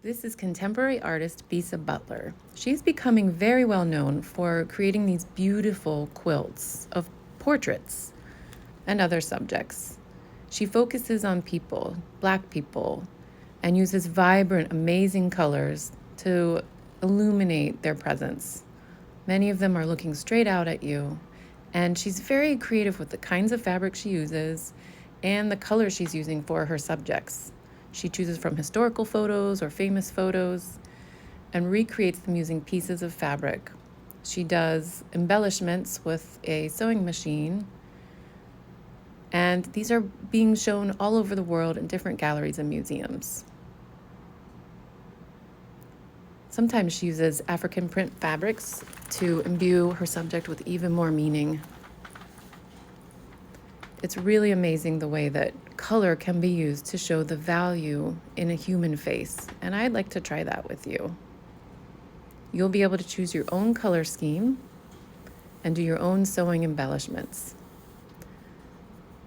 This is contemporary artist Bisa Butler. She's becoming very well known for creating these beautiful quilts of portraits and other subjects. She focuses on people, Black people, and uses vibrant, amazing colors to illuminate their presence. Many of them are looking straight out at you, and she's very creative with the kinds of fabric she uses and the colors she's using for her subjects. She chooses from historical photos or famous photos and recreates them using pieces of fabric. She does embellishments with a sewing machine, and these are being shown all over the world in different galleries and museums. Sometimes she uses African print fabrics to imbue her subject with even more meaning. It's really amazing the way that color can be used to show the value in a human face, and I'd like to try that with you. You'll be able to choose your own color scheme and do your own sewing embellishments.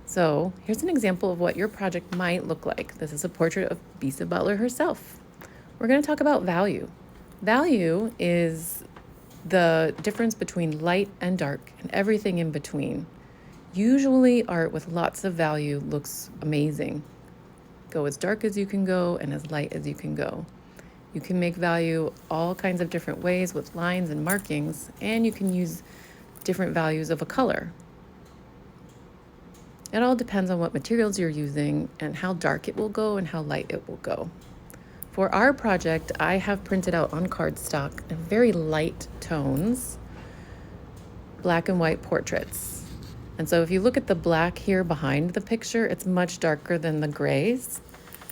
So here's an example of what your project might look like. This is a portrait of Bisa Butler herself. We're going to talk about value. Value is the difference between light and dark and everything in between. Usually art with lots of value looks amazing. Go as dark as you can go and as light as you can go. You can make value all kinds of different ways with lines and markings, and you can use different values of a color. It all depends on what materials you're using and how dark it will go and how light it will go. For our project, I have printed out on cardstock in very light tones, black and white portraits. And so if you look at the black here behind the picture, it's much darker than the grays.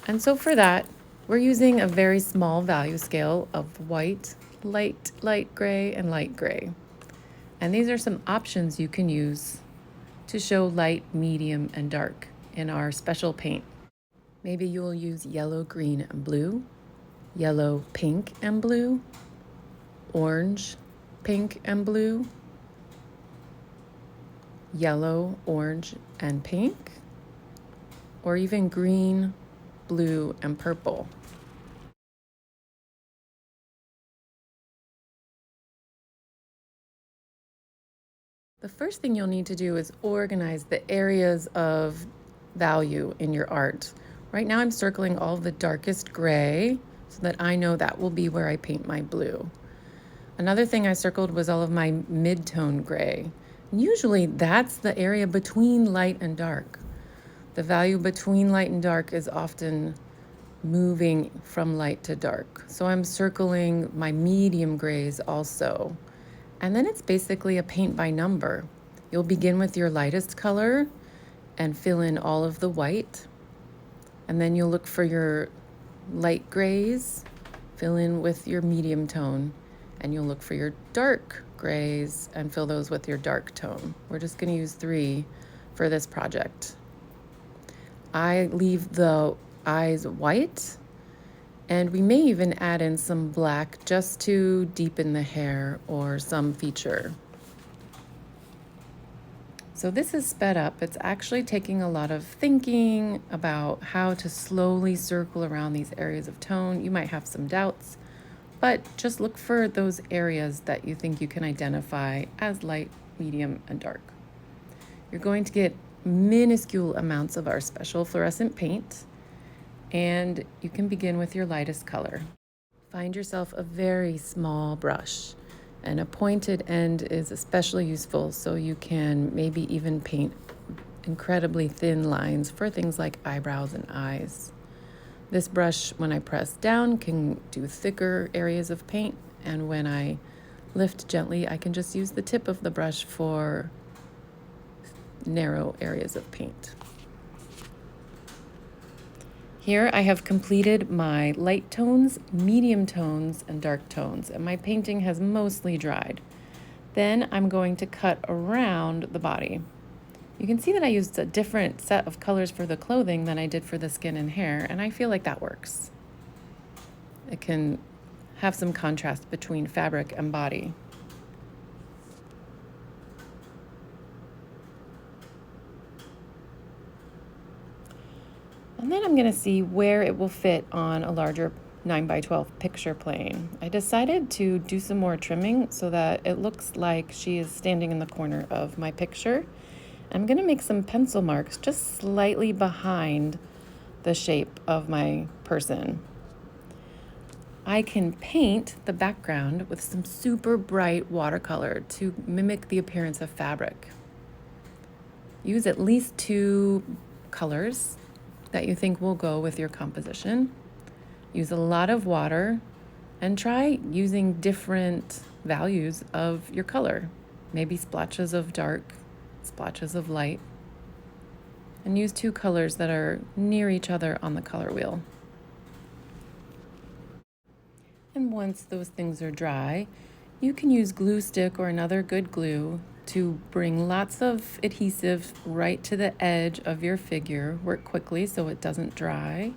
And so for that, we're using a very small value scale of white, light gray, and light gray. And these are some options you can use to show light, medium, and dark in our special paint. Maybe you'll use yellow, green, and blue, yellow, pink, and blue, orange, pink, and blue, yellow, orange, and pink, or even green, blue, and purple. The first thing you'll need to do is organize the areas of value in your art. Right now I'm circling all the darkest gray so that I know that will be where I paint my blue. Another thing I circled was all of my mid-tone gray. Usually that's the area between light and dark. The value between light and dark is often moving from light to dark. So I'm circling my medium grays also. And then it's basically a paint by number. You'll begin with your lightest color and fill in all of the white. And then you'll look for your light grays, fill in with your medium tone, and you'll look for your dark grays and fill those with your dark tone. We're just going to use 3 for this project. I leave the eyes white, and we may even add in some black just to deepen the hair or some feature. So this is sped up. It's actually taking a lot of thinking about how to slowly circle around these areas of tone. You might have some doubts, but just look for those areas that you think you can identify as light, medium, and dark. You're going to get minuscule amounts of our special fluorescent paint, and you can begin with your lightest color. Find yourself a very small brush, and a pointed end is especially useful so you can maybe even paint incredibly thin lines for things like eyebrows and eyes. This brush, when I press down, can do thicker areas of paint, and when I lift gently, I can just use the tip of the brush for narrow areas of paint. Here I have completed my light tones, medium tones, and dark tones, and my painting has mostly dried. Then I'm going to cut around the body. You can see that I used a different set of colors for the clothing than I did for the skin and hair, and I feel like that works. It can have some contrast between fabric and body. And then I'm going to see where it will fit on a larger 9x12 picture plane. I decided to do some more trimming so that it looks like she is standing in the corner of my picture. I'm going to make some pencil marks just slightly behind the shape of my person. I can paint the background with some super bright watercolor to mimic the appearance of fabric. Use at least 2 colors that you think will go with your composition. Use a lot of water and try using different values of your color. Maybe splotches of dark, splotches of light. And use 2 colors that are near each other on the color wheel. And once those things are dry, you can use glue stick or another good glue to bring lots of adhesive right to the edge of your figure. Work quickly so it doesn't dry.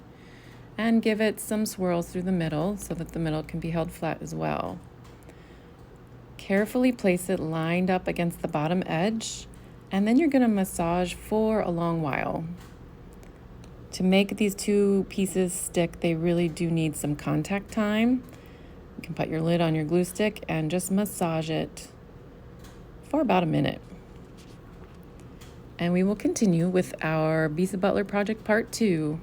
And give it some swirls through the middle so that the middle can be held flat as well. Carefully place it lined up against the bottom edge, and then you're going to massage for a long while. To make these 2 pieces stick, they really do need some contact time. You can put your lid on your glue stick and just massage it for about a minute. And we will continue with our Bisa Butler project part 2.